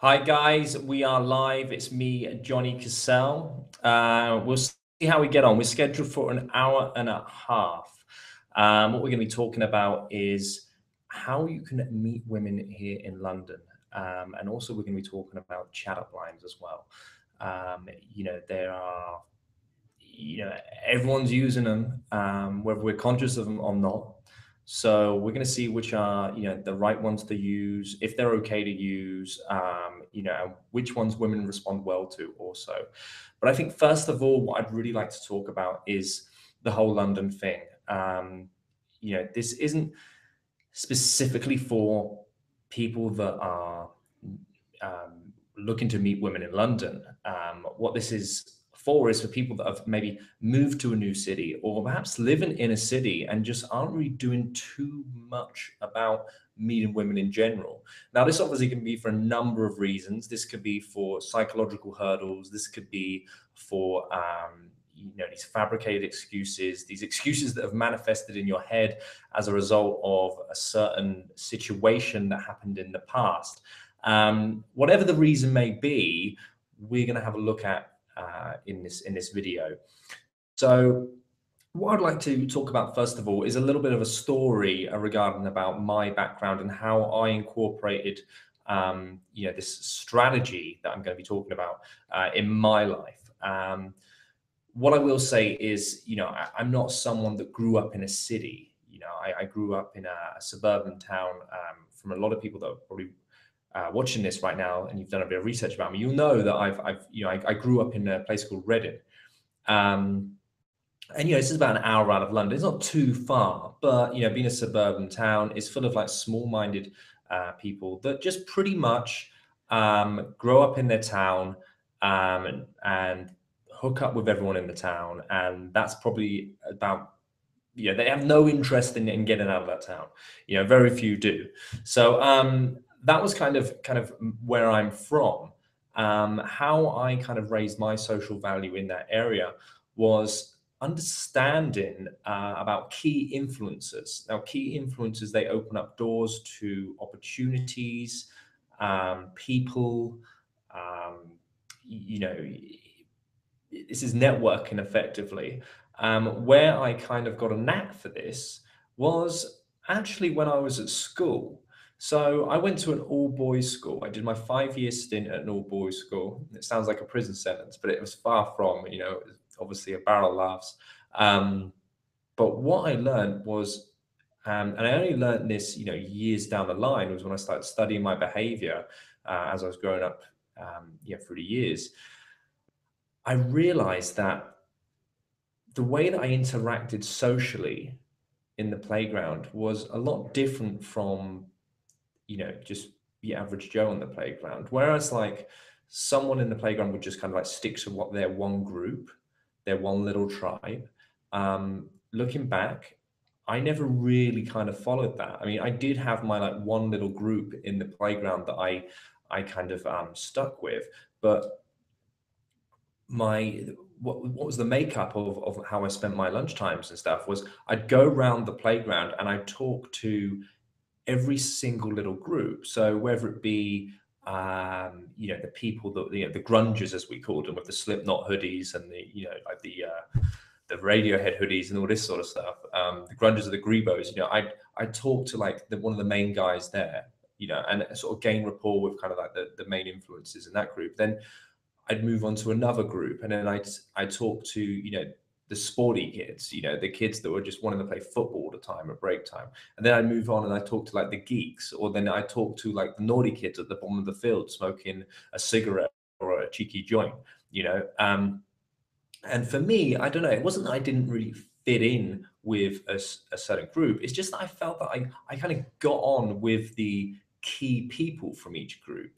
Hi guys, we are live. It's me, Johnny Cassell. We'll see how we get on. We're scheduled for an hour and a half. What we're going to be talking about is how you can meet women here in London. And also we're going to be talking about chat-up lines as well. There are, you know, everyone's using them, whether we're conscious of them or not. So we're going to see which are, the right ones to use, if they're okay to use, and which ones women respond well to also. But I think first of all, what I'd really like to talk about is the whole London thing. This isn't specifically for people that are looking to meet women in London. What this is for is for people that have maybe moved to a new city or perhaps living in a city and just aren't really doing too much about meeting women in general. Now, this obviously can be for a number of reasons. This could be for psychological hurdles. This could be for these fabricated excuses, these excuses that have manifested in your head as a result of a certain situation that happened in the past. Whatever the reason may be, we're going to have a look at in this video. So what I'd like to talk about first of all is a little bit of a story regarding about my background and how I incorporated this strategy that I'm going to be talking about in my life. What I will say is, I'm not someone that grew up in a city. I grew up in a suburban town. From a lot of people that are probably watching this right now, and you've done a bit of research about me, you'll know that I grew up in a place called Reading. And this is about an hour out of London. It's not too far, but being a suburban town is full of like small-minded people that just pretty much grow up in their town and hook up with everyone in the town, and that's probably about. They have no interest in getting out of that town. Very few do. So that was kind of where I'm from. How I kind of raised my social value in that area was understanding about key influencers. Now, key influencers, they open up doors to opportunities, people. This is networking effectively. Where I kind of got a knack for this was actually when I was at school. So I went to an all-boys school. I did my 5-year stint at an all-boys school. It sounds like a prison sentence, but it was far from, it was obviously a barrel of laughs. But what I learned was, and I only learned this, years down the line, was when I started studying my behavior as I was growing up, through the years. I realized that the way that I interacted socially in the playground was a lot different from, just the average Joe on the playground. Whereas like someone in the playground would just kind of like stick to what their one group, their one little tribe. Looking back, I never really kind of followed that. I mean, I did have my like one little group in the playground that I kind of stuck with, but what was the makeup of how I spent my lunch times and stuff was I'd go around the playground and I'd talk to every single little group. So whether it be the people that the grungers, as we called them, with the Slipknot hoodies and the Radiohead hoodies and all this sort of stuff, the grungers of the Grebos, I'd talk to like one of the main guys there, and sort of gain rapport with kind of like the main influences in that group. Then I'd move on to another group, and then I'd talk to the sporty kids, the kids that were just wanting to play football all the time at break time. And then I'd move on and I'd talk to like the geeks, or then I'd talk to like the naughty kids at the bottom of the field smoking a cigarette or a cheeky joint. And for me, I don't know, it wasn't that I didn't really fit in with a certain group. It's just that I felt that I kind of got on with the key people from each group,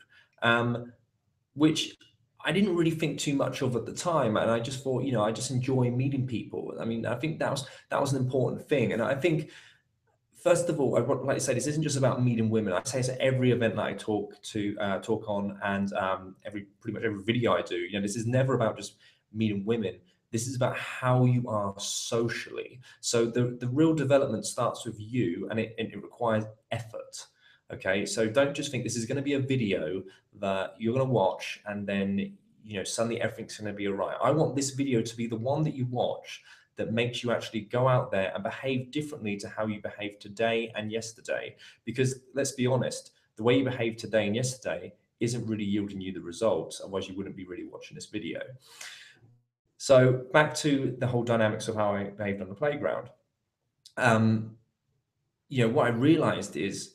which I didn't really think too much of at the time, and I just thought, I just enjoy meeting people. I mean, I think that was an important thing, and I think first of all, I would like to say this isn't just about meeting women. I say it's at every event that I talk on, and pretty much every video I do. This is never about just meeting women. This is about how you are socially. So the real development starts with you, and it requires effort. Okay, so don't just think this is going to be a video that you're going to watch and then, suddenly everything's going to be all right. I want this video to be the one that you watch that makes you actually go out there and behave differently to how you behaved today and yesterday. Because let's be honest, the way you behaved today and yesterday isn't really yielding you the results. Otherwise, you wouldn't be really watching this video. So back to the whole dynamics of how I behaved on the playground. What I realized is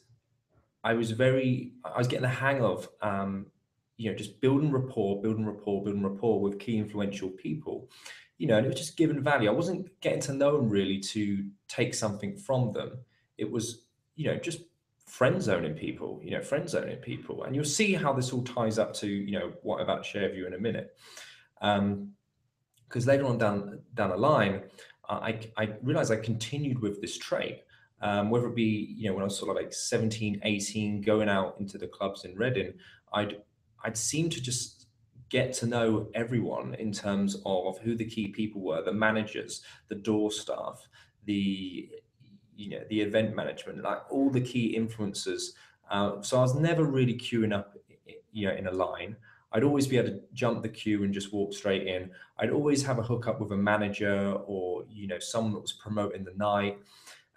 I was getting the hang of, just building rapport with key influential people, and it was just giving value. I wasn't getting to know them really to take something from them. It was, just friend zoning people. And you'll see how this all ties up to, what I'm about to share with you in a minute. Because later on down the line, I realized I continued with this trait. Whether it be, when I was sort of like 17, 18, going out into the clubs in Reading, I'd seem to just get to know everyone in terms of who the key people were, the managers, the door staff, the event management, like all the key influencers. So I was never really queuing up, in a line. I'd always be able to jump the queue and just walk straight in. I'd always have a hookup with a manager or, someone that was promoting the night.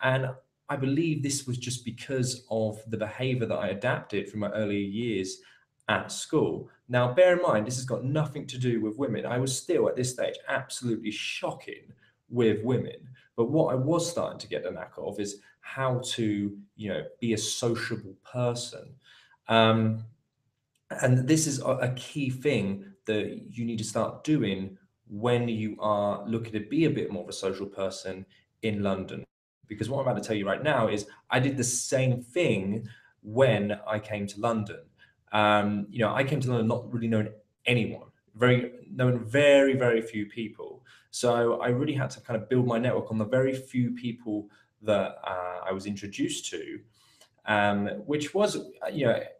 And I believe this was just because of the behavior that I adapted from my earlier years at school. Now, bear in mind, this has got nothing to do with women. I was still at this stage absolutely shocking with women. But what I was starting to get the knack of is how to, be a sociable person. And this is a key thing that you need to start doing when you are looking to be a bit more of a social person in London. Because what I'm about to tell you right now is I did the same thing when I came to London. I came to London not really knowing anyone, knowing very, very few people. So I really had to kind of build my network on the very few people that I was introduced to, which was, I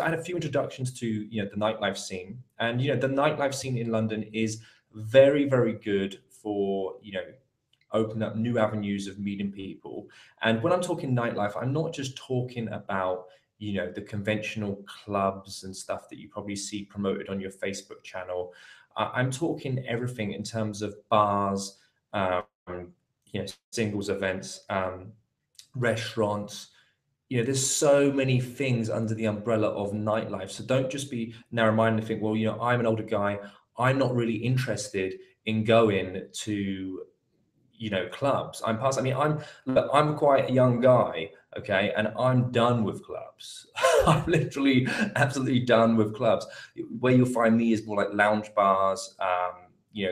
had a few introductions to, the nightlife scene. And, the nightlife scene in London is very, very good for, open up new avenues of meeting people. And when I'm talking nightlife, I'm not just talking about, the conventional clubs and stuff that you probably see promoted on your Facebook channel. I'm talking everything in terms of bars, singles events, restaurants. There's so many things under the umbrella of nightlife. So don't just be narrow-minded and think, well, I'm an older guy. I'm not really interested in going to, clubs. I'm quite a young guy, okay, and I'm done with clubs. I'm literally absolutely done with clubs. Where you'll find me is more like lounge bars,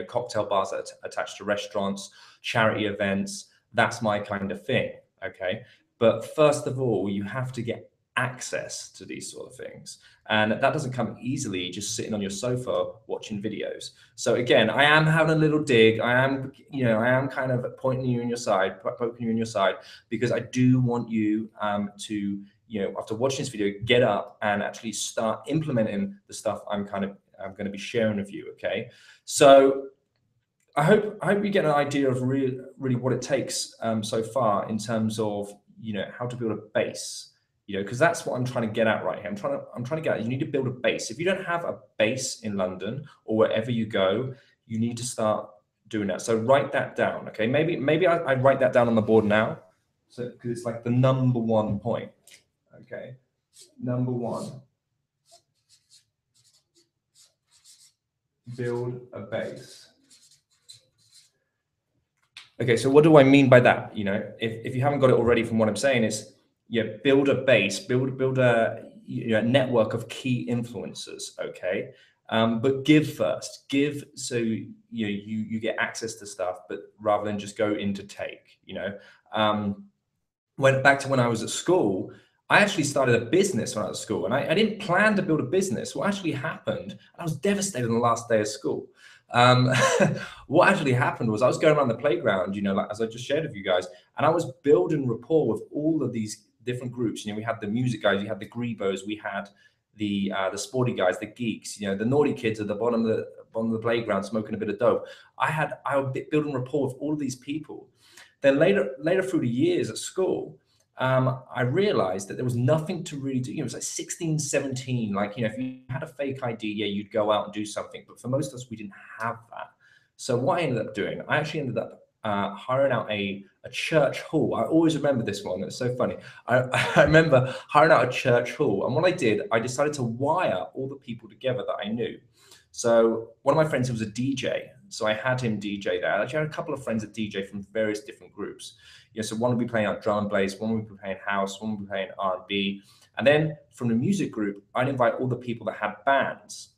cocktail bars that are attached to restaurants, charity events. That's my kind of thing, okay. But first of all, you have to get access to these sort of things. And that doesn't come easily just sitting on your sofa watching videos. So again, I am having a little dig. I am kind of poking you in your side, because I do want you to, after watching this video, get up and actually start implementing the stuff I'm going to be sharing with you. Okay. So I hope you get an idea of really what it takes so far in terms of, how to build a base, because that's what I'm trying to get at right here. I'm trying to get at, you need to build a base. If you don't have a base in London or wherever you go, you need to start doing that. So write that down. Okay. Maybe I write that down on the board now. So, because it's like the number one point. Okay. Number one, build a base. Okay, so what do I mean by that? If you haven't got it already from what I'm saying, is build a base, build a network of key influencers. Okay, but give first. Give so you get access to stuff, but rather than just go in to take. Went back to when I was at school. I actually started a business when I was at school, and I didn't plan to build a business. What actually happened, I was devastated on the last day of school. What actually happened was I was going around the playground, like as I just shared with you guys, and I was building rapport with all of these different groups. We had the music guys, we had the Grebos, we had the sporty guys, the geeks, the naughty kids at the bottom of the playground smoking a bit of dope. I was building rapport with all of these people. Then later through the years at school, I realized that there was nothing to really do. You know, it was like 16, 17. Like, you know, if you had a fake ID, yeah, you'd go out and do something. But for most of us, we didn't have that. So what I ended up doing, I actually ended up hiring out a church hall. I always remember this one. It's so funny. I remember hiring out a church hall. And what I did, I decided to wire all the people together that I knew. So one of my friends was a DJ. So I had him DJ there. I actually had a couple of friends that DJ from various different groups. You know, so one would be playing like drum and bass, one would be playing house, one would be playing R&B. And then from the music group, I'd invite all the people that had bands.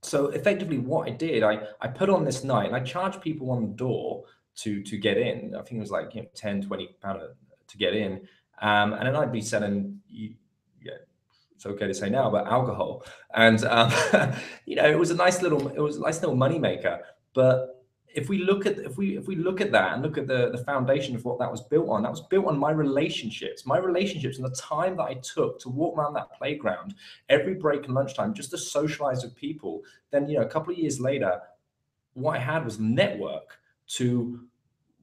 So effectively what I did, I put on this night and I charged people on the door to get in. I think it was like, you know, 10, 20 pound to get in. And then I'd be selling, yeah, it's okay to say now, but alcohol. And you know, it was a nice little money maker. But if we look at that and look at the foundation of what that was built on my relationships and the time that I took to walk around that playground every break and lunchtime just to socialize with people. Then, you know, a couple of years later, what I had was the network to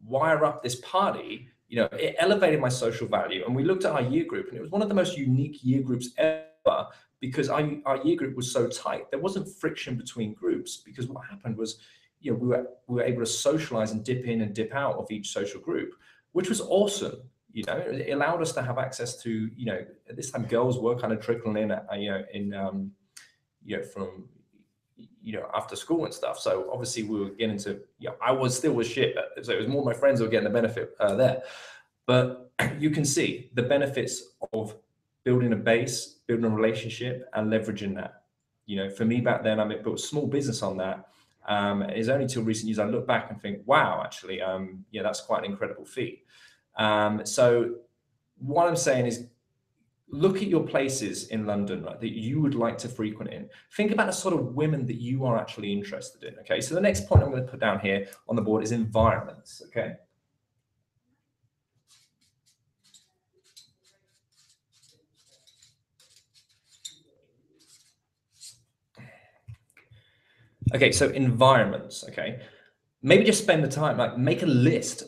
wire up this party. You know, it elevated my social value. And we looked at our year group, and it was one of the most unique year groups ever because our year group was so tight. There wasn't friction between groups because what happened was, you know, we were able to socialize and dip in and dip out of each social group, which was awesome. You know, it allowed us to have access to, you know, at this time girls were kind of trickling in, you know, from, you know, after school and stuff. So obviously we were getting to, you know, I was still with shit. So it was more my friends who were getting the benefit there. But you can see the benefits of building a base, building a relationship and leveraging that. You know, for me back then, I built a small business on that. It's only till recent years I look back and think, wow, actually, yeah, that's quite an incredible feat. So what I'm saying is, look at your places in London, right, that you would like to frequent in. Think about the sort of women that you are actually interested in. Okay, so the next point I'm going to put down here on the board is environments. Okay. Okay, so environments. Okay, maybe just spend the time, like make a list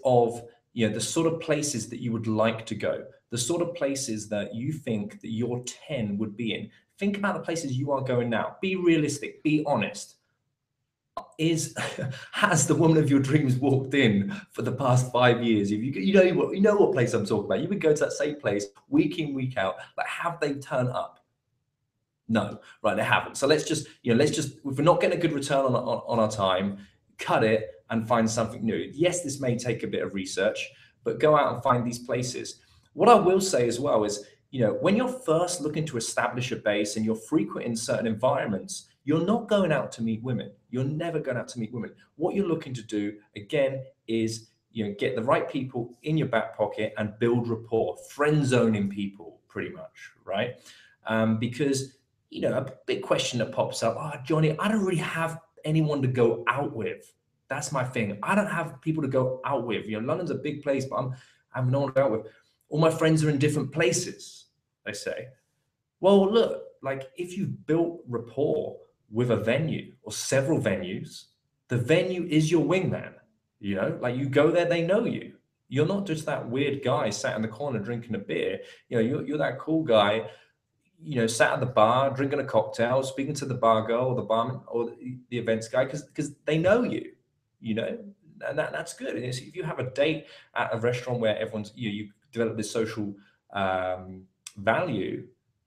of, you know, the sort of places that you would like to go, the sort of places that you think that your 10 would be in. Think about the places you are going now. Be realistic, be honest. Has the woman of your dreams walked in for the past 5 years? If you know what place I'm talking about. You would go to that same place week in, week out. Like, have they turned up? No, right, they haven't. So let's just, if we're not getting a good return on our time, cut it and find something new. Yes, this may take a bit of research, but go out and find these places. What I will say as well is, you know, when you're first looking to establish a base and you're frequent in certain environments, you're not going out to meet women. You're never going out to meet women. What you're looking to do, again, is, you know, get the right people in your back pocket and build rapport, friend zoning people, pretty much, right? Because, you know, a big question that pops up, oh, Johnny, I don't really have anyone to go out with. That's my thing. I don't have people to go out with. You know, London's a big place, but I have no one to go out with. All my friends are in different places, they say. Well, look, like if you've built rapport with a venue or several venues, the venue is your wingman. You know, like you go there, they know you. You're not just that weird guy sat in the corner drinking a beer. You know, you're that cool guy, you know, sat at the bar drinking a cocktail, speaking to the bar girl or the barman or the events guy because they know you, you know, and that's good. And if you have a date at a restaurant where everyone's, you develop this social value,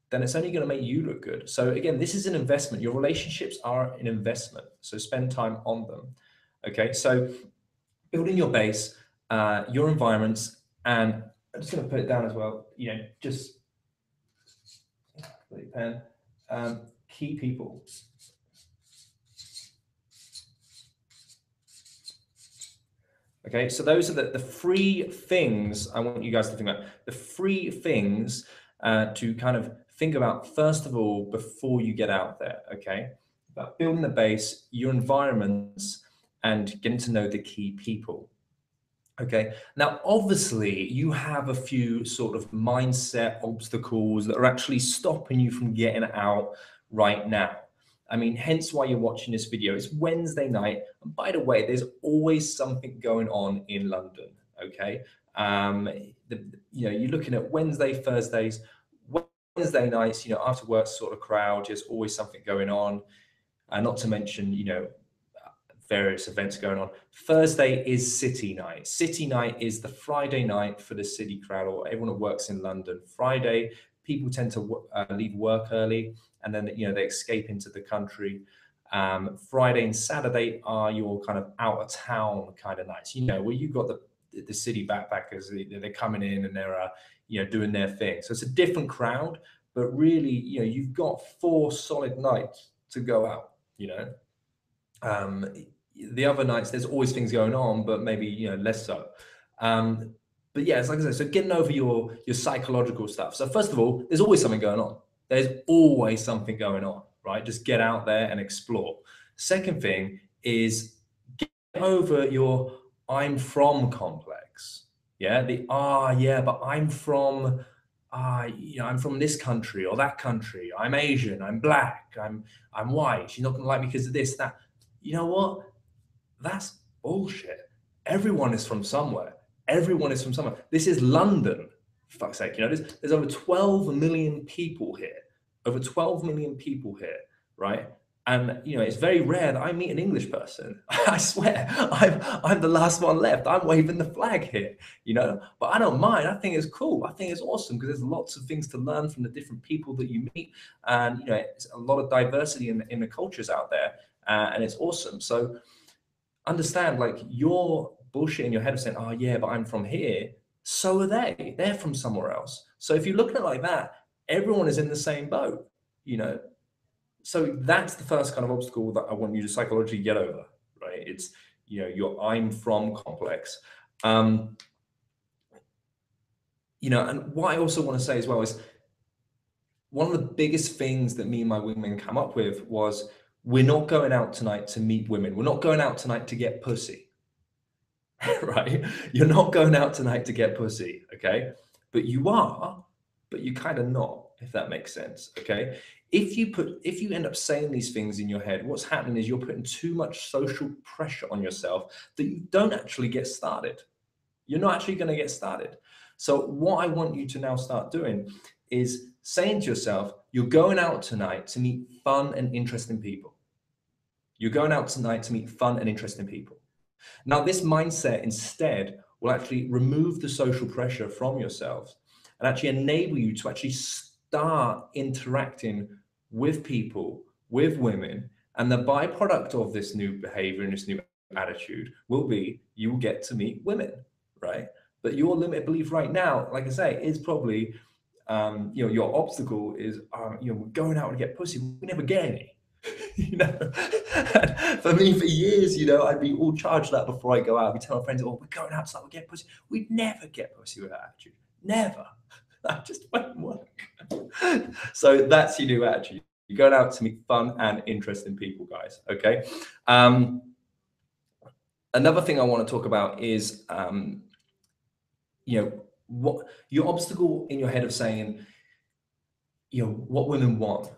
then it's only going to make you look good. So again, this is an investment. Your relationships are an investment. So spend time on them. Okay, so building your base, your environments, and I'm just going to put it down as well. You know, just pen, key people. Okay, so those are the three things I want you guys to think about. The three things to kind of think about, first of all, before you get out there, okay? About building the base, your environments, and getting to know the key people. Okay, now obviously you have a few sort of mindset obstacles that are actually stopping you from getting out right now. I mean, hence why you're watching this video. It's Wednesday night. And by the way, there's always something going on in London. Okay. Um, you're looking at Wednesday, Thursdays, Wednesday nights, after work sort of crowd, there's always something going on. Not to mention, various events going on. Thursday is city night. City night is the Friday night for the city crowd or everyone that works in London. Friday, people tend to leave work early, and then they escape into the country. Friday and Saturday are your kind of out of town kind of nights. Where you got the city backpackers. They're coming in and they're doing their thing. So it's a different crowd, but really you've got 4 solid nights to go out. The other nights there's always things going on, but maybe less so. But yeah, it's like I said, so getting over your psychological stuff. So first of all, there's always something going on. There's always something going on, right? Just get out there and explore. Second thing is get over your I'm from complex. Yeah, but I'm from I'm from this country or that country. I'm Asian, I'm black, I'm white. She's not gonna like me because of this, that. You know what? That's bullshit. Everyone is from somewhere. Everyone is from somewhere. This is London, for fuck's sake. There's over 12 million people here. Over 12 million people here, right? And it's very rare that I meet an English person. I swear, I'm the last one left. I'm waving the flag here, But I don't mind. I think it's cool. I think it's awesome because there's lots of things to learn from the different people that you meet, and it's a lot of diversity in the cultures out there, and it's awesome. So understand, like, your bullshit in your head of saying, "Oh yeah, but I'm from here." So are they. They're from somewhere else. So if you look at it like that, everyone is in the same boat. So that's the first kind of obstacle that I want you to psychologically get over, right? It's your I'm from complex. And what I also want to say as well is one of the biggest things that me and my wingman come up with was, we're not going out tonight to meet women. We're not going out tonight to get pussy. Right? You're not going out tonight to get pussy, okay? But you are, but you kind of not, if that makes sense, okay? If you end up saying these things in your head, what's happening is you're putting too much social pressure on yourself that you don't actually get started. You're not actually going to get started. So what I want you to now start doing is saying to yourself, you're going out tonight to meet fun and interesting people. You're going out tonight to meet fun and interesting people. Now, this mindset instead will actually remove the social pressure from yourself and actually enable you to actually start interacting with people, with women. And the byproduct of this new behavior and this new attitude will be you will get to meet women, right? But your limited belief right now, like I say, is probably, your obstacle is, we're going out to get pussy. We never get any. For me, for years, I'd be all charged up before I go out. I'd be telling my friends, "Oh, we're going outside, we'll get pussy." We'd never get pussy with that attitude. Never. That just won't work. So that's your new attitude. You're going out to meet fun and interesting people, guys. Okay. Another thing I want to talk about is, what your obstacle in your head of saying, what women want.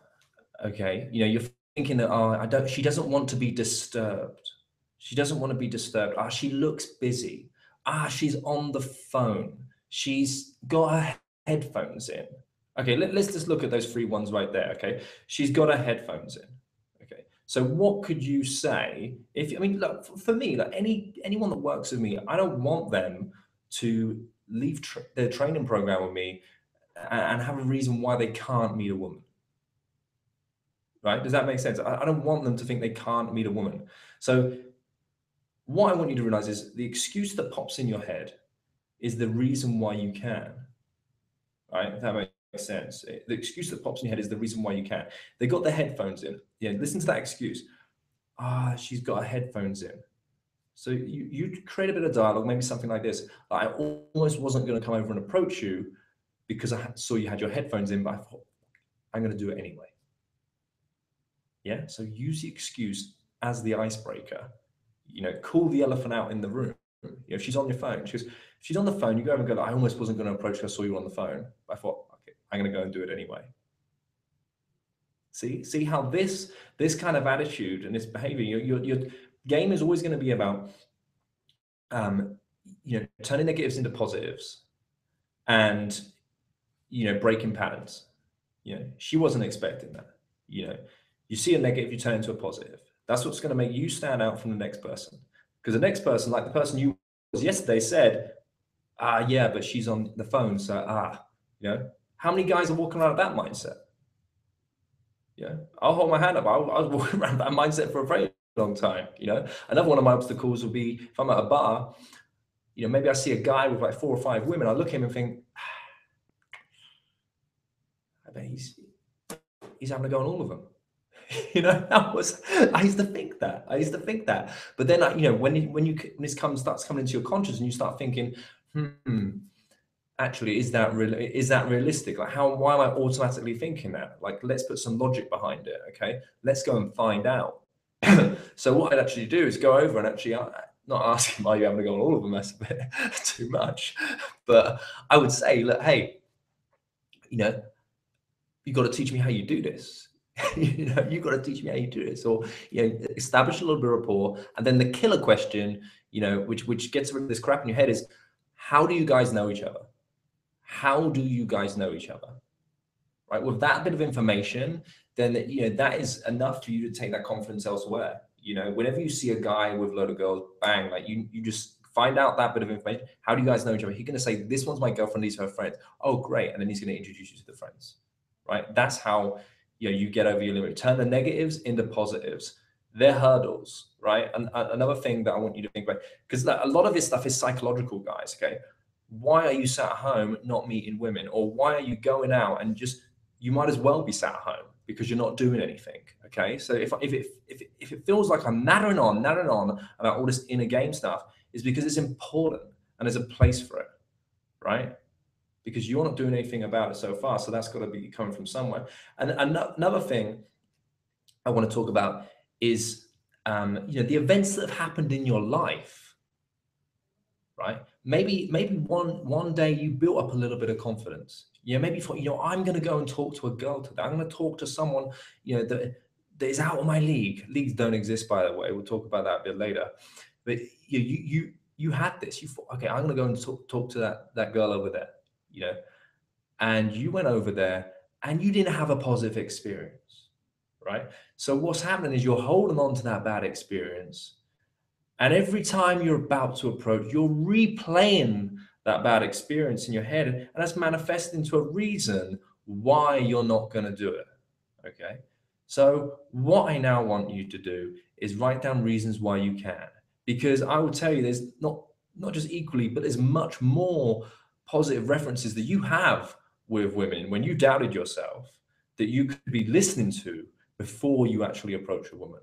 Okay. You're thinking that, she doesn't want to be disturbed. She doesn't want to be disturbed. She looks busy. She's on the phone. She's got her headphones in. Okay, let's just look at those 3 ones right there. Okay, she's got her headphones in. Okay, so what could you say look, for me, like anyone that works with me, I don't want them to leave their training program with me and have a reason why they can't meet a woman. Right? Does that make sense? I don't want them to think they can't meet a woman. So what I want you to realize is the excuse that pops in your head is the reason why you can. Right? If that makes sense. The excuse that pops in your head is the reason why you can. They got their headphones in. Yeah, listen to that excuse. She's got her headphones in. So you create a bit of dialogue, maybe something like this. I almost wasn't going to come over and approach you because I saw you had your headphones in, but I thought, I'm going to do it anyway. Yeah, so use the excuse as the icebreaker. Call the elephant out in the room. If she's on your phone, she's on the phone, you go over and go, I almost wasn't going to approach her, I saw you on the phone. I thought, okay, I'm going to go and do it anyway. See how this kind of attitude and this behavior, your game is always going to be about turning negatives into positives and, breaking patterns. She wasn't expecting that. You see a negative, you turn into a positive. That's what's going to make you stand out from the next person. Because the next person, like the person you was yesterday, said, yeah, but she's on the phone. So, how many guys are walking around with that mindset? Yeah, I'll hold my hand up. I was walking around that mindset for a very long time. Another one of my obstacles would be if I'm at a bar, maybe I see a guy with like 4 or 5 women. I look at him and think, I bet he's having a go on all of them. I used to think that. But then, when this starts coming into your conscious and you start thinking, actually, is that realistic? Like, why am I automatically thinking that? Like, let's put some logic behind it. Okay, let's go and find out. So what I'd actually do is go over and actually not ask him, are you having to go on all of them? That's a bit too much. But I would say, look, hey, you got to teach me how you do this. You got to teach me how you do this, or establish a little bit of rapport. And then the killer question, which gets rid of this crap in your head is, how do you guys know each other? How do you guys know each other? Right? With that bit of information, then that is enough for you to take that confidence elsewhere. Whenever you see a guy with a load of girls, bang, like you just find out that bit of information. How do you guys know each other? He's going to say, this one's my girlfriend, these are her friends. Oh, great. And then he's going to introduce you to the friends. Right? That's how you get over your limit. Turn the negatives into positives. They're hurdles, right? And another thing that I want you to think about, because a lot of this stuff is psychological, guys. Okay, why are you sat at home not meeting women, or why are you going out and you might as well be sat at home because you're not doing anything. Okay, so if it feels like I'm nattering on about all this inner game stuff, is because it's important and there's a place for it, right? Because you're not doing anything about it so far. So that's got to be coming from somewhere. And another thing I want to talk about is, the events that have happened in your life, right? Maybe one day you built up a little bit of confidence. Maybe you thought, I'm going to go and talk to a girl today. I'm going to talk to someone, that is out of my league. Leagues don't exist, by the way. We'll talk about that a bit later. But you had this. You thought, okay, I'm going to go and talk to that girl over there. And you went over there and you didn't have a positive experience, right? So what's happening is you're holding on to that bad experience. And every time you're about to approach, you're replaying that bad experience in your head. And that's manifested into a reason why you're not going to do it, okay? So what I now want you to do is write down reasons why you can. Because I will tell you, there's not just equally, but there's much more positive references that you have with women when you doubted yourself that you could be listening to before you actually approach a woman.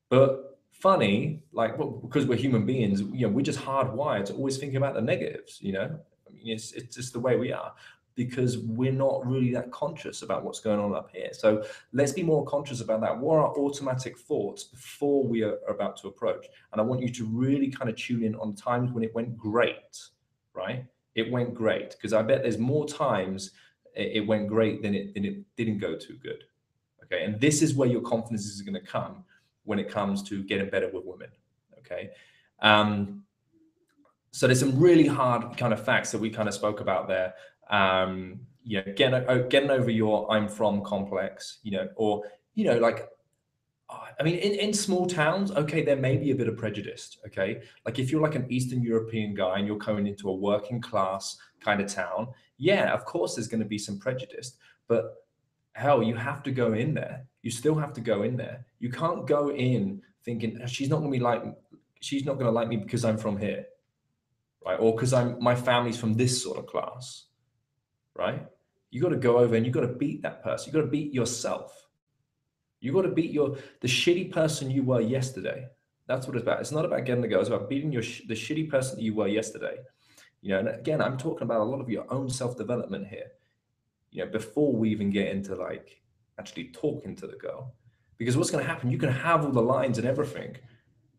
But funny, because we're human beings, we're just hardwired to always think about the negatives. It's just the way we are, because we're not really that conscious about what's going on up here. So let's be more conscious about that. What are automatic thoughts before we are about to approach? And I want you to really kind of tune in on times when it went great, right? It went great, because I bet there's more times it went great than it didn't go too good. Okay, and this is where your confidence is going to come when it comes to getting better with women. Okay, so there's some really hard kind of facts that we kind of spoke about there. Getting over your "I'm from" complex, or I mean, in small towns, okay, there may be a bit of prejudice, okay? Like if you're like an Eastern European guy and you're coming into a working class kind of town, yeah, of course there's going to be some prejudice, but hell, you have to go in there. You still have to go in there. You can't go in thinking she's not going to like me because I'm from here, right? Or because my family's from this sort of class, right? You got to go over and you got to beat that person. You got to beat yourself. You got to beat the shitty person you were yesterday. That's what it's about. It's not about getting the girl. It's about beating the shitty person that you were yesterday. And again, I'm talking about a lot of your own self-development here. Before we even get into like actually talking to the girl, because what's going to happen? You can have all the lines and everything,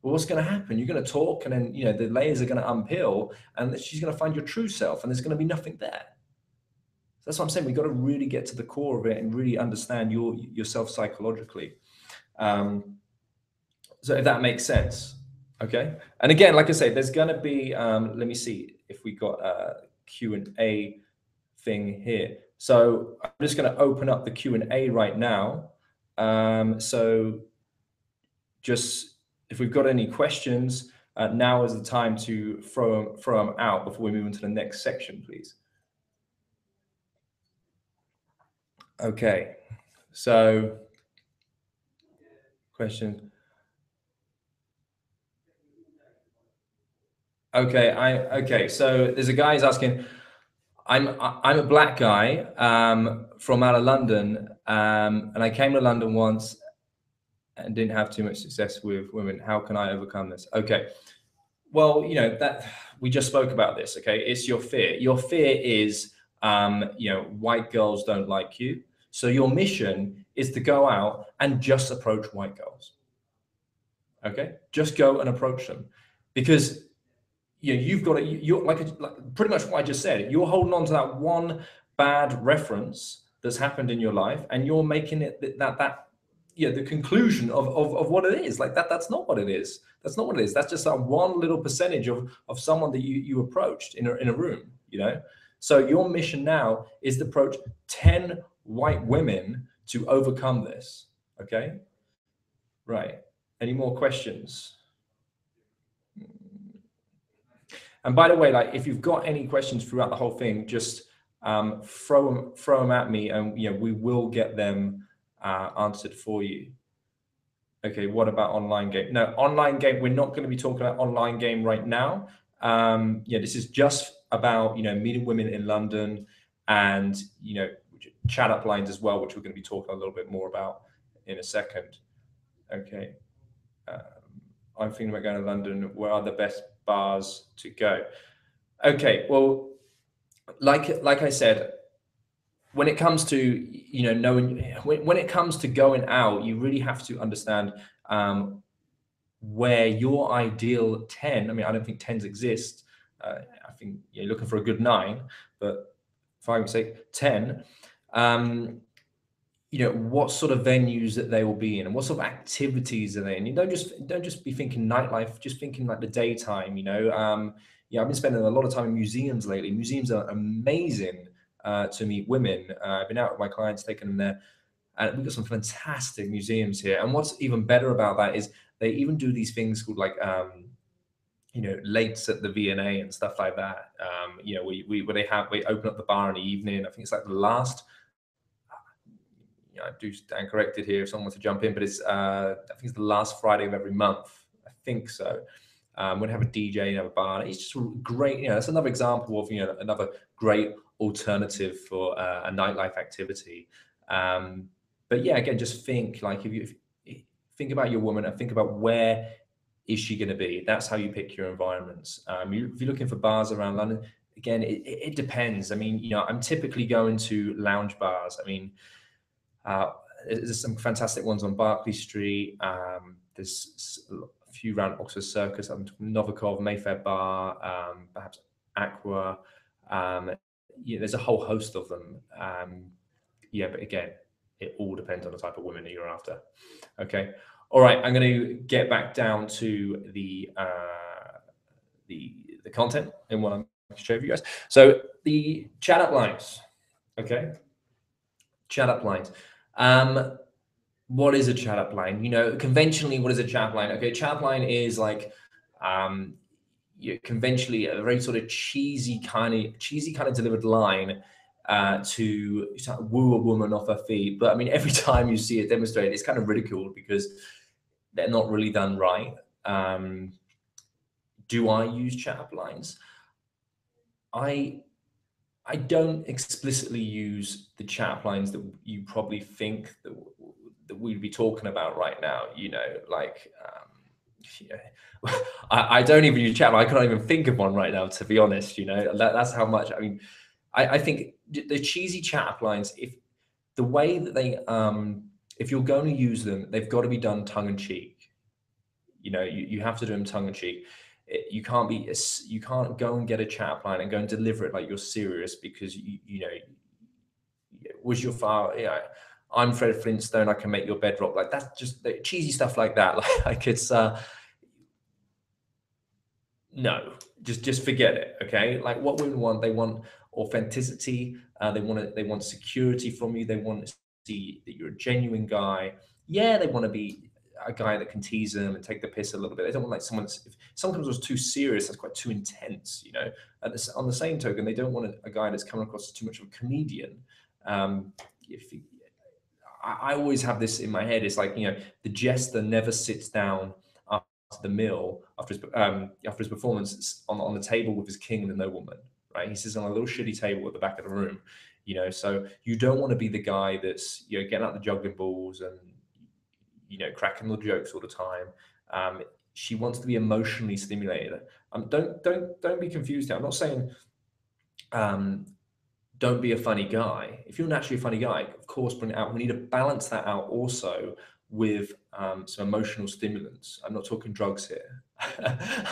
but what's going to happen? You're going to talk, and then the layers are going to unpeel, and she's going to find your true self, and there's going to be nothing there. That's what I'm saying. We got to really get to the core of it and really understand yourself psychologically. So if that makes sense. Okay. And again, like I say, there's going to be, let me see if we got a Q&A thing here. So I'm just going to open up the Q&A right now. So just if we've got any questions, now is the time to throw them out before we move into the next section, please. Okay. So question. Okay. So there's a guy who's asking, I'm a black guy from out of London, and I came to London once and didn't have too much success with women. How can I overcome this? Okay. Well, that we just spoke about this. Okay, it's your fear. Your fear is, white girls don't like you. So your mission is to go out and just approach white girls. Okay, just go and approach them, because you've got to. You're like pretty much what I just said. You're holding on to that one bad reference that's happened in your life, and you're making it the conclusion of what it is. Like that's not what it is. That's not what it is. That's just that one little percentage of someone that you approached in a room. So your mission now is to approach 10 white women to overcome this. Okay, right. Any more questions? And by the way, like if you've got any questions throughout the whole thing, just throw them at me, and we will get them answered for you. Okay, what about online game? No, online game. We're not going to be talking about online game right now. This is just about meeting women in London, and chat up lines as well, which we're going to be talking a little bit more about in a second. Okay. I'm thinking about going to London. Where are the best bars to go? Okay, well, like I said, when it comes to knowing, when it comes to going out, you really have to understand where your ideal 10. I mean, I don't think 10s exist. I think you're looking for a good 9, but for argument's sake, 10. What sort of venues that they will be in, and what sort of activities are they in. You don't just be thinking nightlife, just thinking like the daytime. I've been spending a lot of time in museums lately. Museums are amazing to meet women. I've been out with my clients, taking them there, and we've got some fantastic museums here. And what's even better about that is they even do these things called like lates at the V&A and stuff like that. Where they open up the bar in the evening. I think it's like the last. I do stand corrected here if someone wants to jump in, but it's I think it's the last Friday of every month. I think so. We're gonna have a DJ and have a bar. It's just great. That's another example of another great alternative for a nightlife activity. But yeah, again, just think like if you think about your woman and think about where is she going to be. That's how you pick your environments. If you're looking for bars around London, again, it depends. I mean, I'm typically going to lounge bars. I mean. There's some fantastic ones on Berkeley Street. There's a few around Oxford Circus, Novikov, Mayfair Bar, perhaps Aqua. There's a whole host of them. But again, it all depends on the type of women that you're after. Okay. All right. I'm going to get back down to the content and what I'm going to show you guys. So the chat up lines. Okay. Chat up lines. What is a chat up line? Conventionally, what is a chat up line? Okay, chat up line is like conventionally a very sort of cheesy kind of delivered line to woo a woman off her feet. But I mean, every time you see it demonstrated, it's kind of ridiculed because they're not really done right. Do I use chat up lines? I don't explicitly use the chat lines that you probably think that we'd be talking about right now. I don't even use chat. I can't even think of one right now, to be honest. That's how much. I mean, I think the cheesy chat lines, if the way that they, if you're going to use them, they've got to be done tongue in cheek. You have to do them tongue in cheek. You can't go and get a chat line and go and deliver it like you're serious because was your father, I'm Fred Flintstone, I can make your bed rock. Like that's just cheesy stuff like that. Like it's No, just forget it. Okay, like what women want, they want authenticity. They want security from you. They want to see that you're a genuine guy. Yeah, they want to be a guy that can tease them and take the piss a little bit. They don't want like someone that's, if someone was too serious, that's quite too intense. You know, on the same token, they don't want a guy that's coming across as too much of a comedian. If I always have this in my head. It's like, the jester never sits down after the meal, after his performance, on the table with his king and the nobleman, right? He sits on a little shitty table at the back of the room, So you don't want to be the guy that's, getting out the juggling balls and, cracking the jokes all the time. She wants to be emotionally stimulated. Don't be confused here. I'm not saying um, don't be a funny guy. If you're naturally a funny guy, of course, bring it out. We need to balance that out also with some emotional stimulants. I'm not talking drugs here.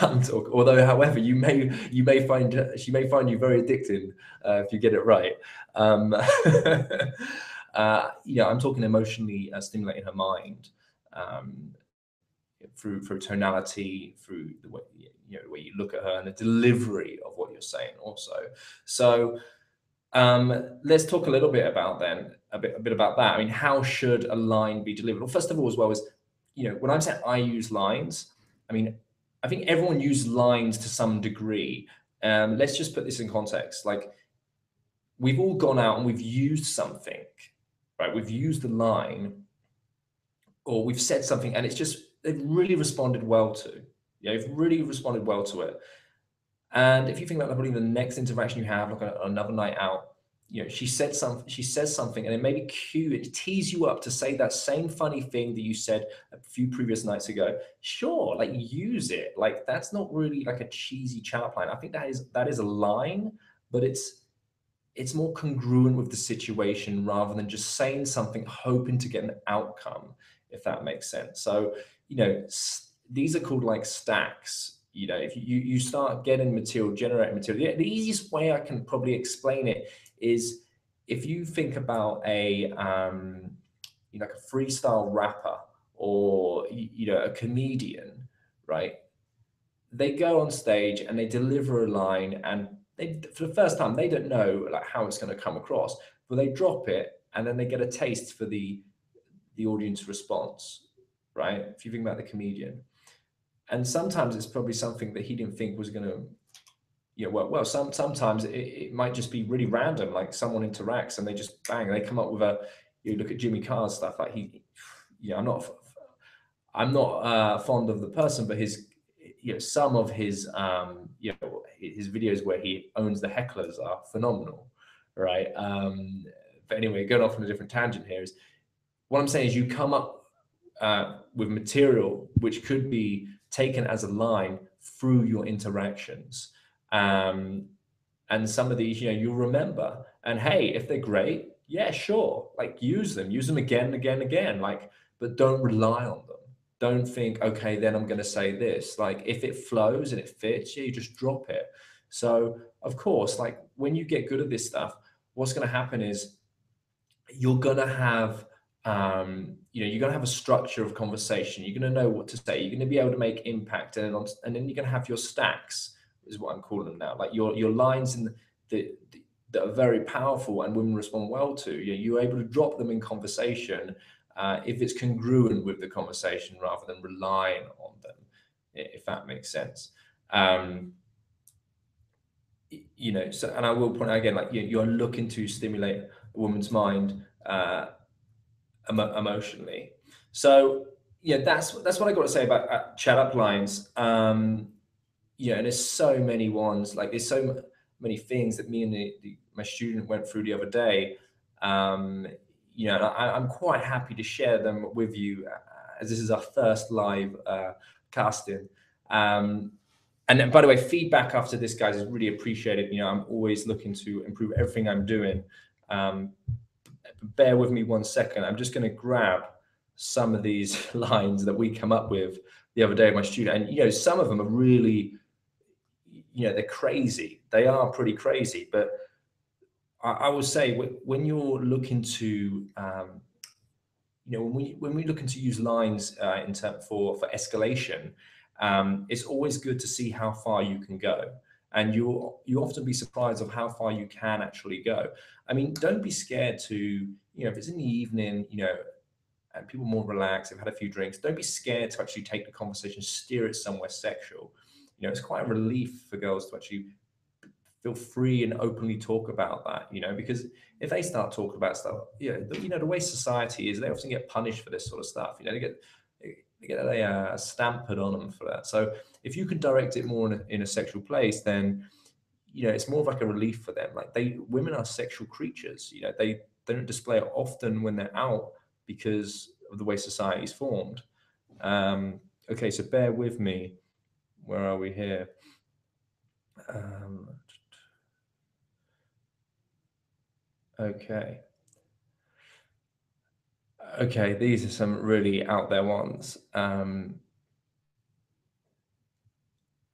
I'm talking, although, however, you may find she may find you very addicting if you get it right. Um, I'm talking emotionally stimulating her mind. Um, through tonality, through the way the way you look at her, and the delivery of what you're saying also. So let's talk a little bit about a bit about that. I mean, how should a line be delivered? Well, first of all, as well as, when I'm saying I use lines, I mean, I think everyone uses lines to some degree. Let's just put this in context. Like, we've all gone out and we've used something, right? We've used the line, or we've said something, and they've really responded well to. Yeah, they've really responded well to it. And if you think about probably the next interaction you have, like another night out, she says something, and it maybe tease you up to say that same funny thing that you said a few previous nights ago. Sure, like, use it. Like, that's not really like a cheesy chat line. I think that is a line, but it's more congruent with the situation rather than just saying something hoping to get an outcome, if that makes sense. So, these are called like stacks. If you start getting material, generating material, the easiest way I can probably explain it is if you think about like a freestyle rapper, or a comedian, right? They go on stage and they deliver a line, and for the first time they don't know like how it's going to come across, but they drop it, and then they get a taste for the audience response, right? If you think about the comedian, and sometimes it's probably something that he didn't think was going to, sometimes it might just be really random, like someone interacts and they just bang, they come up with you look at Jimmy Carr's stuff, like I'm not fond of the person, but some of his his videos where he owns the hecklers are phenomenal, right? But anyway, going off on a different tangent here, is what I'm saying is you come up with material which could be taken as a line through your interactions. And some of these, you'll remember. And hey, if they're great, yeah, sure, like, use them again and again and again, like, but don't rely on them. Don't think, okay, then I'm going to say this. Like, if it flows and it fits, yeah, you just drop it. So of course, like, when you get good at this stuff, what's going to happen is you're going to have you're going to have a structure of conversation. You're going to know what to say. You're going to be able to make impact, and then you're going to have your stacks, is what I'm calling them now, like your lines that are very powerful and women respond well to. You're able to drop them in conversation if it's congruent with the conversation rather than relying on them, if that makes sense. So, and I will point out again, like, you're looking to stimulate a woman's mind emotionally. So yeah, that's what I got to say about chat up lines. And there's so many ones, like, there's so many things that me and my student went through the other day. And I'm quite happy to share them with you, as this is our first live casting. And then, by the way, feedback after this, guys, is really appreciated. I'm always looking to improve everything I'm doing. Bear with me 1 second. I'm just going to grab some of these lines that we come up with the other day with my student. And, some of them are really, they're crazy. They are pretty crazy. But I will say, when you're looking to, when we looking to use lines for escalation, it's always good to see how far you can go. And you often be surprised of how far you can actually go. I mean, don't be scared to, if it's in the evening, and people are more relaxed, they've had a few drinks, don't be scared to actually take the conversation, steer it somewhere sexual. It's quite a relief for girls to actually feel free and openly talk about that, because if they start talking about stuff, the way society is, they often get punished for this sort of stuff. They get a stamp put on them for that. So if you can direct it more in a sexual place, then it's more of like a relief for them. Like women are sexual creatures. They don't display it often when they're out because of the way society is formed. Okay, so bear with me. Where are we here? Okay. Okay, these are some really out there ones.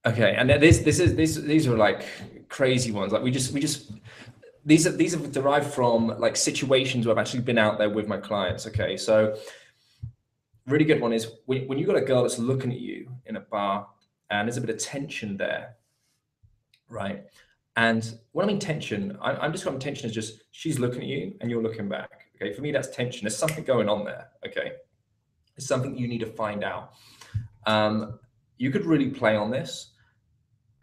Okay, and these are like crazy ones. Like these are derived from like situations where I've actually been out there with my clients. Okay, so really good one is when you got a girl that's looking at you in a bar and there's a bit of tension there, right? And when I mean tension, I'm describing tension as just she's looking at you and you're looking back. Okay, for me that's tension. There's something going on there. Okay, it's something you need to find out. You could really play on this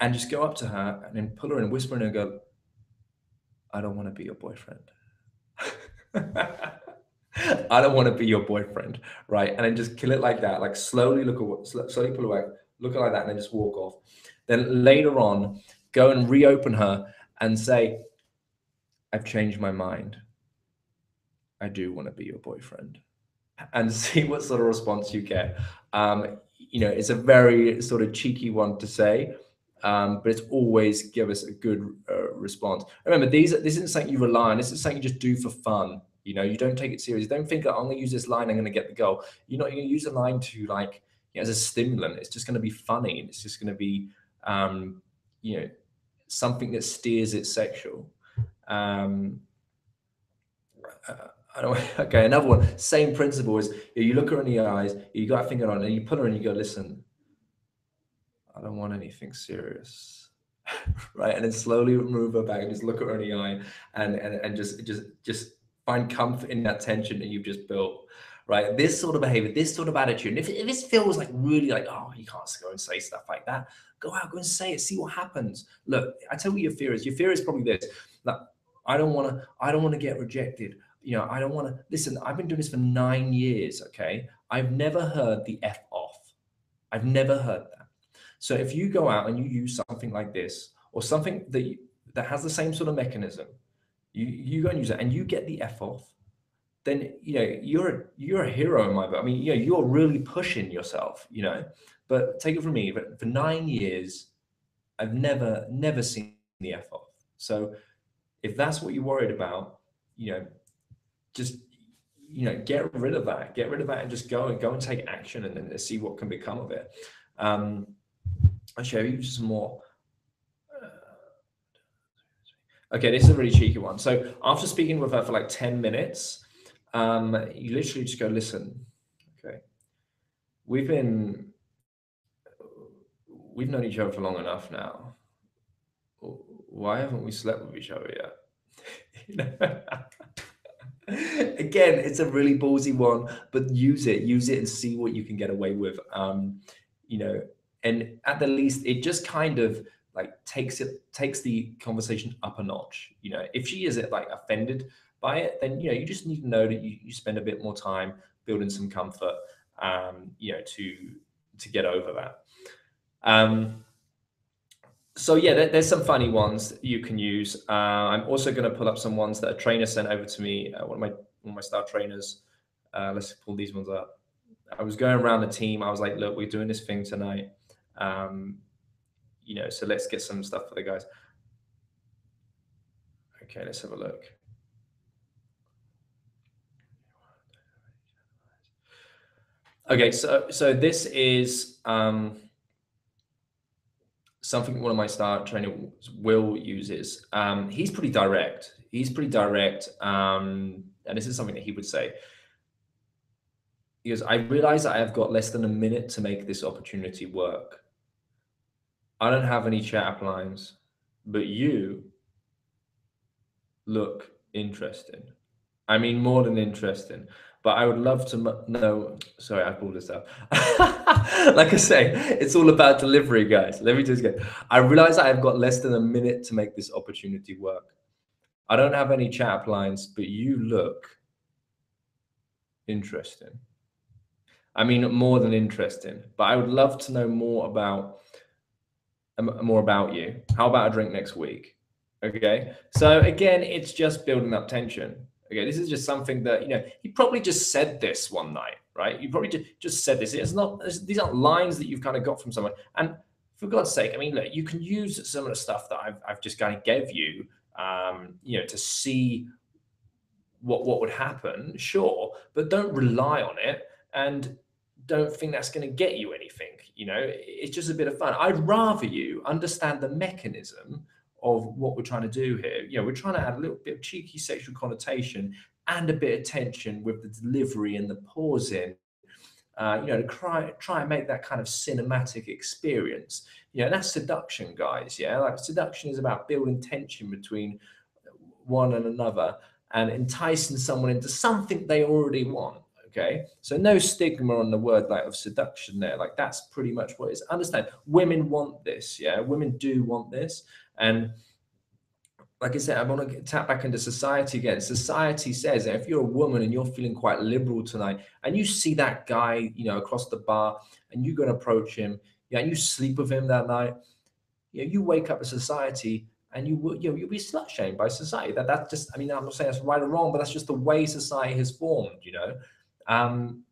and just go up to her and then pull her in, whisper in and go, I don't want to be your boyfriend. I don't want to be your boyfriend, right? And then just kill it like that, like slowly slowly pull away, look like that, and then just walk off. Then later on, go and reopen her and say, I've changed my mind. I do want to be your boyfriend. And see what sort of response you get. It's a very sort of cheeky one to say, but it's always give us a good response. Remember, this isn't something you rely on. This is something you just do for fun. You don't take it serious. Don't think that I'm going to use this line, I'm going to get the goal. You're not going to use a line to like, as a stimulant. It's just going to be funny. And it's just going to be, something that steers it sexual. Okay, another one, same principle is you look her in the eyes, you got a finger on, and you pull her and you go, listen, I don't want anything serious. Right, and then slowly move her back and just look at her in the eye and just find comfort in that tension that you've just built. Right, this sort of behavior, this sort of attitude. And if this feels like really like, oh, you can't go and say stuff like that, go out, go and say it, see what happens. Look, I tell you what your fear is. Your fear is probably this: like, I don't want to get rejected. I don't want to listen. I've been doing this for 9 years. Okay, I've never heard the F off. I've never heard that. So if you go out and you use something like this, or something that has the same sort of mechanism, you go and use it, and you get the F off, then you're a hero in my book. I mean, you're really pushing yourself. But take it from me, but for 9 years, I've never seen the F off. So if that's what you're worried about, just get rid of that, and just go and take action and then see what can become of it. I'll show you some more. Okay, this is a really cheeky one. So after speaking with her for like 10 minutes, you literally just go, listen, okay, we've known each other for long enough now. Why haven't we slept with each other yet? Again, it's a really ballsy one, but use it and see what you can get away with. And at the least, it just kind of like takes the conversation up a notch. If she is like offended by it, then you just need to know that you spend a bit more time building some comfort, to get over that. So yeah, there's some funny ones that you can use. I'm also going to pull up some ones that a trainer sent over to me. One of my star trainers. Let's pull these ones up. I was going around the team. I was like, look, we're doing this thing tonight. So let's get some stuff for the guys. Okay, let's have a look. Okay, so this is something one of my star trainers, Will, uses. He's pretty direct. And this is something that he would say. He goes, I realize I have got less than a minute to make this opportunity work. I don't have any chat up lines, but you look interesting. I mean, more than interesting. But I would love to know. Sorry, I pulled this up. Like I say, it's all about delivery, guys. Let me just get. I realize I have got less than a minute to make this opportunity work. I don't have any chat up lines, but you look interesting. I mean, more than interesting. But I would love to know more about you. How about a drink next week? Okay. So again, it's just building up tension. Okay. This is just something that, he probably just said this one night, right? You probably just said this. These aren't lines that you've kind of got from someone. And for God's sake, I mean, look, you can use some of the stuff that I've just kind of gave you, to see what would happen, sure, but don't rely on it and don't think that's going to get you anything. It's just a bit of fun. I'd rather you understand the mechanism of what we're trying to do here. We're trying to add a little bit of cheeky sexual connotation and a bit of tension with the delivery and the pausing, to try and make that kind of cinematic experience. That's seduction, guys. Yeah, like seduction is about building tension between one and another and enticing someone into something they already want. Okay, so no stigma on the word like of seduction there. Like that's pretty much what it is. Understand, women want this. Yeah, women do want this. And like I said, I want to tap back into society again. Society says that if you're a woman and you're feeling quite liberal tonight, and you see that guy, across the bar, and you go and approach him, and you sleep with him that night, you wake up in society and you'll be slut shamed by society. That's just, I mean, I'm not saying that's right or wrong, but that's just the way society has formed. Um,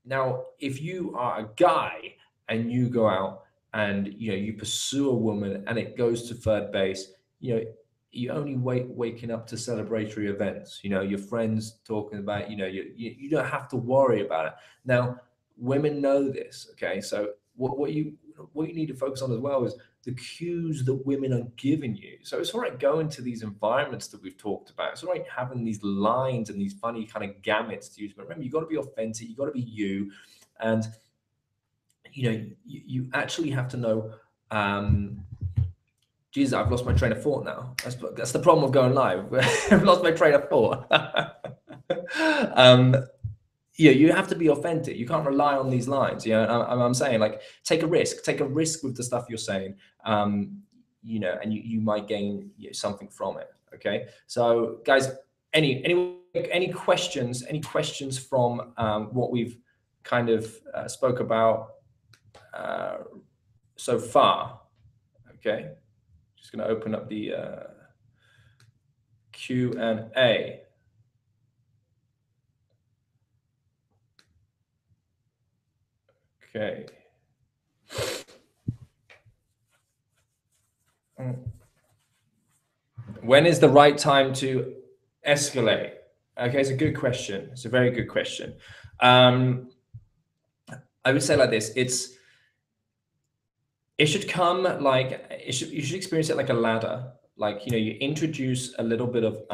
Now, if you are a guy and you go out and you pursue a woman and it goes to third base, you only waking up to celebratory events. Your friends talking about, you don't have to worry about it. Now, women know this. Okay, so what you need to focus on as well is the cues that women are giving you. So it's all right going to these environments that we've talked about. It's all right having these lines and these funny kind of gamuts to use. But remember, you got to be authentic. You got to be you, and you actually have to know. Jesus, I've lost my train of thought now. That's the problem of going live. I've lost my train of thought. You have to be authentic. You can't rely on these lines. I'm saying, like, take a risk with the stuff you're saying. And you might gain something from it. Okay. So guys, any questions from what we've kind of spoke about so far? Okay. Just going to open up the Q&A. Okay. When is the right time to escalate? Okay, it's a good question. It's a very good question. I would say like this: it should come like you should experience it like a ladder. Like you introduce a little bit of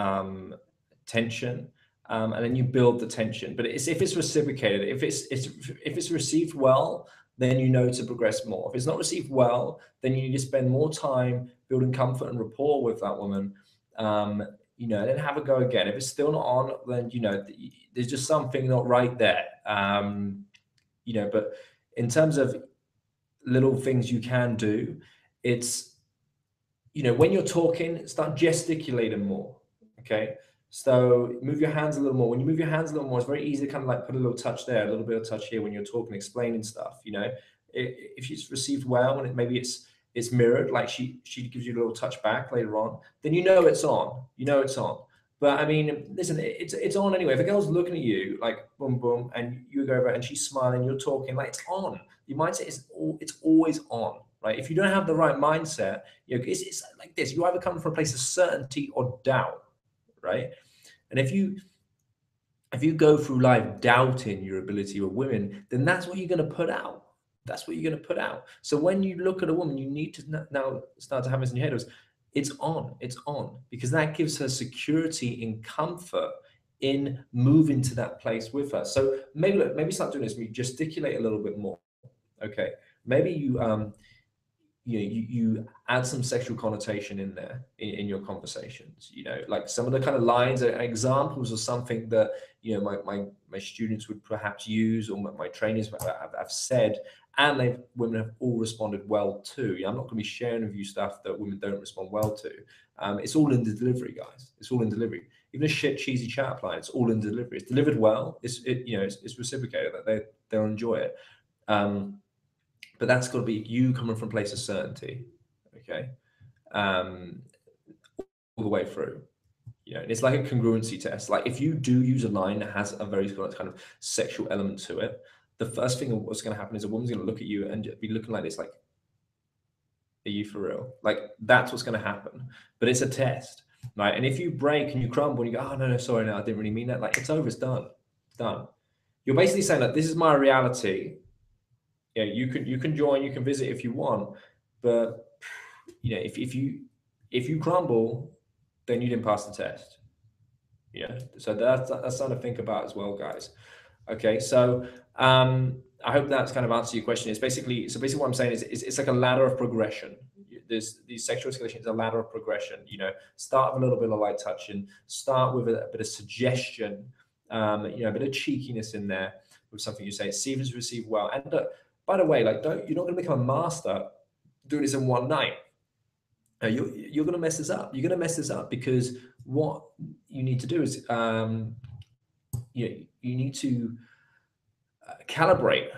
tension, and then you build the tension. But if it's reciprocated, if it's received well, then to progress more. If it's not received well, then you need to spend more time building comfort and rapport with that woman. And then have a go again. If it's still not on, then there's just something not right there. But in terms of little things you can do, it's when you're talking, start gesticulating more. Okay, so move your hands a little more. When you move your hands a little more, it's very easy to kind of like put a little touch there, a little bit of touch here when you're talking, explaining stuff. If it's received well, and maybe it's mirrored, like she gives you a little touch back later on, then it's on. It's on. But I mean, listen, it's on anyway. If a girl's looking at you like boom boom, and you go over and she's smiling, you're talking, like, it's on. Your mindset is it's always on, right? If you don't have the right mindset, it's like this: you either come from a place of certainty or doubt, right? And if you go through life doubting your ability with women, then that's what you're going to put out. That's what you're going to put out. So when you look at a woman, you need to now start to have this in your head: it's on, because that gives her security and comfort move into that place with her. So maybe start doing this. You gesticulate a little bit more. Okay, maybe you add some sexual connotation in there in your conversations. Like some of the kind of lines are examples of something that my students would perhaps use, or my trainees have said, and women have all responded well to. I'm not going to be sharing with you stuff that women don't respond well to. It's all in the delivery, guys. It's all in delivery. Even a shit cheesy chat line, it's all in delivery. It's delivered well. It's reciprocated, that they'll enjoy it. But that's got to be you coming from a place of certainty, okay, all the way through. And it's like a congruency test. Like if you do use a line that has a very kind of sexual element to it, the first thing what's going to happen is a woman's going to look at you and be looking like this, like, are you for real? Like that's what's going to happen. But it's a test, right? And if you break and you crumble and you go, oh no, sorry, no, I didn't really mean that. Like it's over, it's done, done. You're basically saying that this is my reality. Yeah, you can join, you can visit if you want, but if you crumble, then you didn't pass the test. So that's something to think about as well, guys. Okay, so I hope that's kind of answered your question. So basically what I'm saying is it's like a ladder of progression. These sexual escalation is a ladder of progression. Start with a little bit of light touching, start with a bit of suggestion, a bit of cheekiness in there with something you say. See if it's received well. And by the way, like you're not going to become a master doing this in one night. You're going to mess this up. You're going to mess this up because what you need to do is you need to calibrate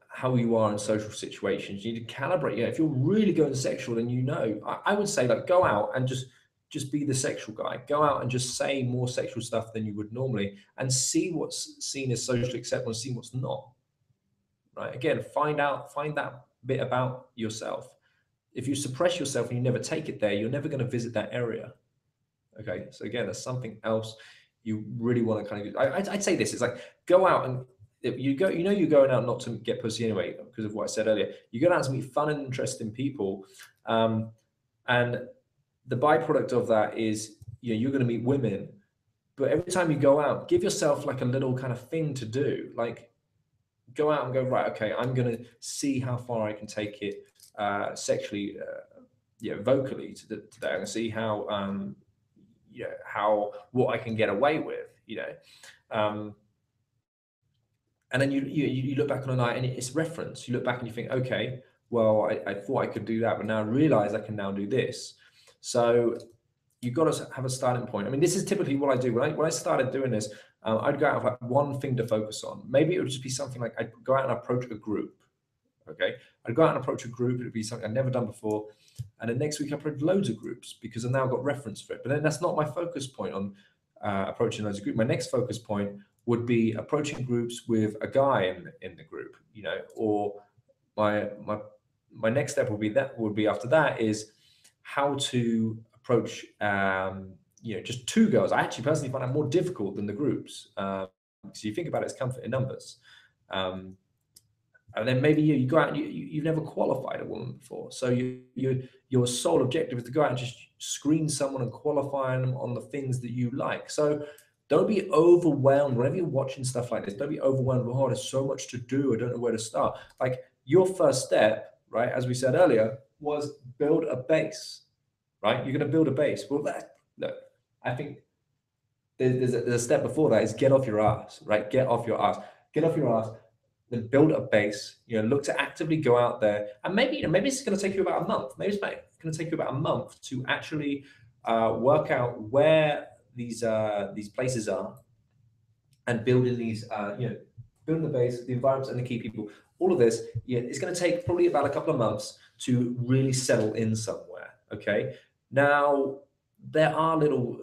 how you are in social situations. You need to calibrate. If you're really going sexual, then I would say like go out and just be the sexual guy. Go out and just say more sexual stuff than you would normally, and see what's seen as socially acceptable and see what's not. Right? Again, find that bit about yourself. If you suppress yourself and you never take it there, you're never going to visit that area. Okay, so again, that's something else you really want to kind of. I'd say this: it's like go out and if you go, you're going out not to get pussy anyway because of what I said earlier. You're going out to meet fun and interesting people, and the byproduct of that is you're going to meet women. But every time you go out, give yourself like a little kind of thing to do, like go out and go, right, okay, I'm going to see how far I can take it sexually, vocally to that, and see how what I can get away with, and then you look back on a night and it's reference. You look back and you think, okay, well, I thought I could do that, but now I realize I can now do this. So you've got to have a starting point. I mean, this is typically what I do. When I started doing this, I'd go out with like one thing to focus on. Maybe it would just be something like I'd go out and approach a group. Okay, I'd go out and approach a group. It'd be something I'd never done before. And then next week I approach loads of groups because I've now got reference for it. But then that's not my focus point on approaching loads of groups. My next focus point would be approaching groups with a guy in the group, or my next step would be after that is how to approach just two girls. I actually personally find that more difficult than the groups because you think about it as comfort in numbers. And then maybe you go out and you've never qualified a woman before. So your sole objective is to go out and just screen someone and qualify them on the things that you like. So don't be overwhelmed. Whenever you're watching stuff like this, don't be overwhelmed. Oh, there's so much to do. I don't know where to start. Like your first step, right, as we said earlier, was build a base, right? You're going to build a base. Well, look, I think there's a step before that is get off your ass, right? Get off your ass. Get off your ass. Then build a base, look to actively go out there. And maybe it's going to take you about a month. Maybe it's going to take you about a month to actually work out where these places are and building these, building the base, the environments and the key people. All of this, it's going to take probably about a couple of months to really settle in somewhere. Okay. Now, there are little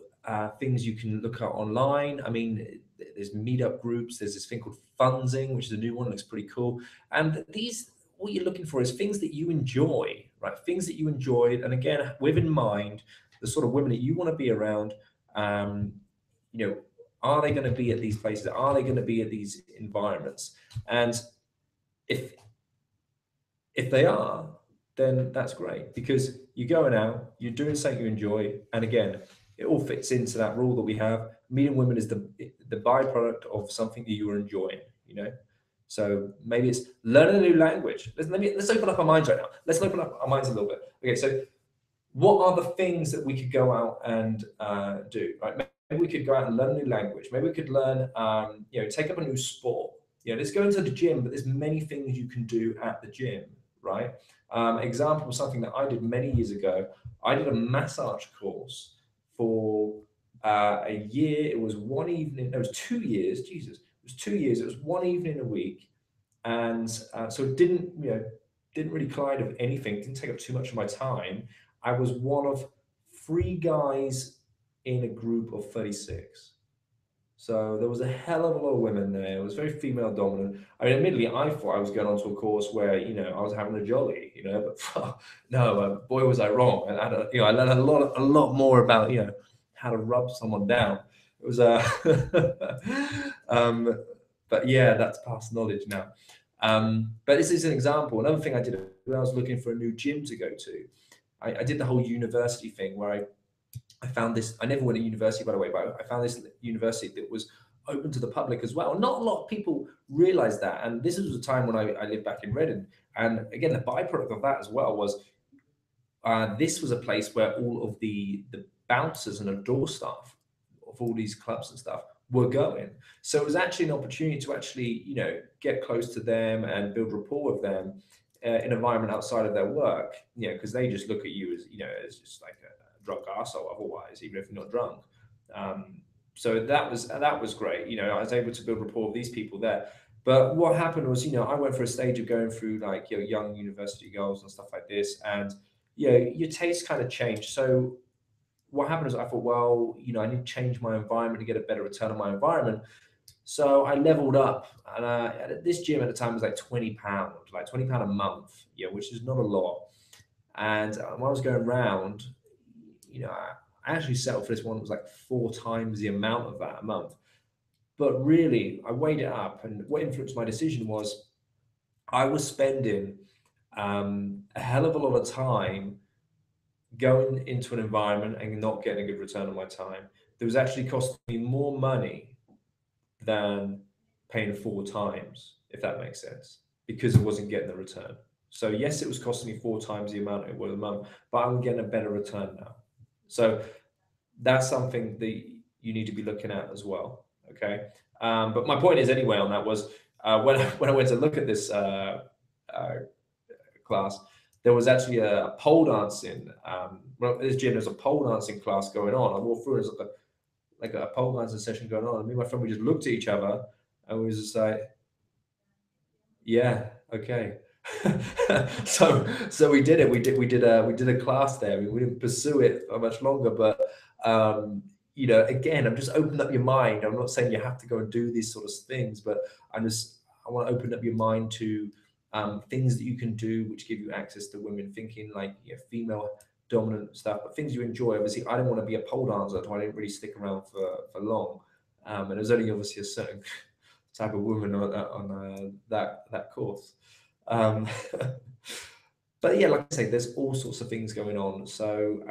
things you can look at online. I mean, there's meetup groups. There's this thing called Funzing, which is a new one. It looks pretty cool. And what you're looking for is things that you enjoy, right? Things that you enjoy. And again, with in mind, the sort of women that you want to be around, are they going to be at these places? Are they going to be at these environments? And if they are, then that's great because you're going out, you're doing something you enjoy. And again, it all fits into that rule that we have. Meeting women is the byproduct of something that you are enjoying, you know. So maybe it's learn a new language. Let's open up our minds right now. Let's open up our minds a little bit. Okay, so what are the things that we could go out and do? Right, maybe we could go out and learn a new language. Maybe we could learn, take up a new sport. Let's go into the gym, but there's many things you can do at the gym, right? Example of something that I did many years ago. I did a massage course for a year. It was one evening. It was 2 years. Jesus, it was 2 years. It was one evening a week, and so it didn't really collide with anything. Didn't take up too much of my time. I was one of 3 guys in a group of 36. So there was a hell of a lot of women there. It was very female dominant. I mean, admittedly, I thought I was going on to a course where, I was having a jolly, but no, boy, was I wrong. And I learned a lot more about, how to rub someone down. It was, but yeah, that's past knowledge now. But this is an example. Another thing I did when I was looking for a new gym to go to, I did the whole university thing where I found this. I never went to university, by the way, but I found this university that was open to the public as well. Not a lot of people realize that. And this was a time when I lived back in Reading. And again, the byproduct of that as well was this was a place where all of the bouncers and adore staff of all these clubs and stuff were going. So it was actually an opportunity to actually, get close to them and build rapport with them in an environment outside of their work, because they just look at you as, as just like a drunk arsehole otherwise, even if you're not drunk. So that was great. I was able to build rapport with these people there. But what happened was, I went for a stage of going through like young university girls and stuff like this, and your taste kind of changed. So what happened is I thought, well, I need to change my environment to get a better return on my environment. So I leveled up, and this gym at the time was like £20, like £20 a month, which is not a lot. And when I was going around, I actually settled for this one that was like 4 times the amount of that a month. But really, I weighed it up, and what influenced my decision was I was spending a hell of a lot of time going into an environment and not getting a good return on my time. That was actually costing me more money than paying 4 times, if that makes sense, because it wasn't getting the return. So yes, it was costing me 4 times the amount it was a month, but I'm getting a better return now. So that's something that you need to be looking at as well. Okay. But my point is anyway on that was when I went to look at this class, there was actually a pole dancing. Well, this gym, there's a pole dancing class going on. I walked through, there's like a pole dancing session going on. And me and my friend, we just looked at each other and we was just like, yeah, okay. so we did it. We did a class there. We didn't pursue it for much longer, but again, I'm just opening up your mind. I'm not saying you have to go and do these sort of things, but I want to open up your mind to things that you can do which give you access to women thinking, like female dominant stuff, but things you enjoy. Obviously, I didn't want to be a pole dancer, so I didn't really stick around for long. And there's only obviously a certain type of woman on that course. But yeah, like I say, there's all sorts of things going on. So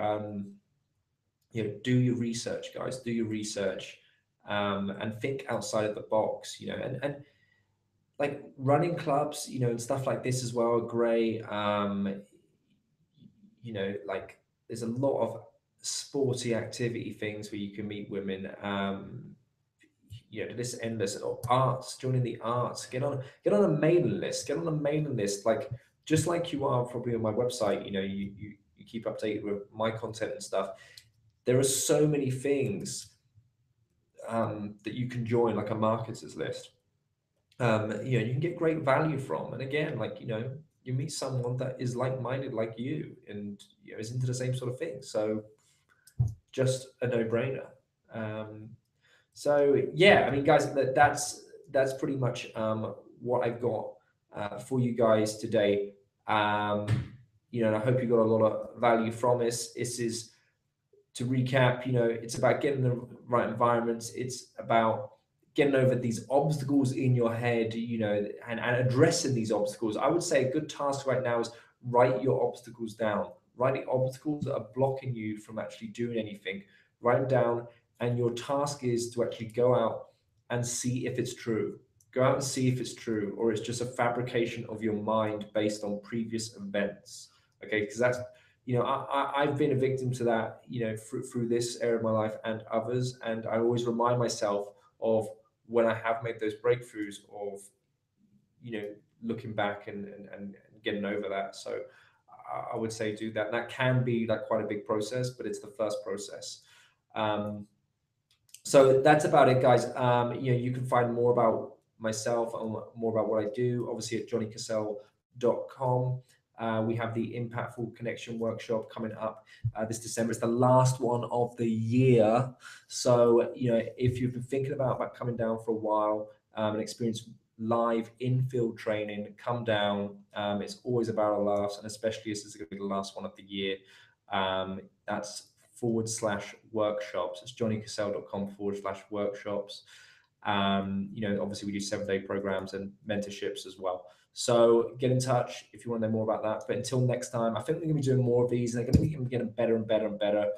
do your research, guys. Do your research and think outside of the box. And like running clubs, and stuff like this as well are great. Like there's a lot of sporty activity things where you can meet women. This endless arts, joining the arts, get on a mailing list, like just like you are probably on my website. You keep updated with my content and stuff. There are so many things that you can join, like a marketers list. You can get great value from, and again, like you meet someone that is like-minded like you, and is into the same sort of thing. So just a no-brainer. So yeah, I mean, guys, that's pretty much what I've got for you guys today. And I hope you got a lot of value from this. This is, to recap, it's about getting the right environments. It's about getting over these obstacles in your head, and addressing these obstacles. I would say a good task right now is write your obstacles down. Write the obstacles that are blocking you from actually doing anything. write them down, and your task is to actually go out and see if it's true. Go out and see if it's true, or it's just a fabrication of your mind based on previous events. Okay, because that's, I've been a victim to that, through this area of my life and others, and I always remind myself of when I have made those breakthroughs of, looking back and getting over that. So I would say do that. And that can be like quite a big process, but it's the first process. So that's about it, guys. You can find more about myself and more about what I do, obviously, at johnnycassell.com. We have the Impactful Connection workshop coming up this December. It's the last one of the year. So, if you've been thinking about coming down for a while and experience live in-field training, come down. It's always about a laugh, and especially this is going to be the last one of the year. That's /workshops. It's johnnycassell.com/workshops. Obviously we do 7-day programs and mentorships as well. So get in touch if you want to know more about that. But until next time, I think we're going to be doing more of these, and they're going to be getting better and better and better.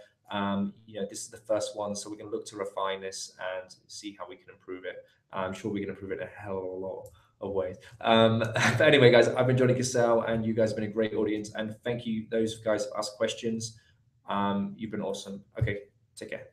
This is the first one, so we're going to look to refine this and see how we can improve it. I'm sure we can improve it in a hell of a lot of ways. But anyway, guys, I've been Johnny Cassell, and you guys have been a great audience. And thank you, those guys who asked questions. You've been awesome. Okay, take care.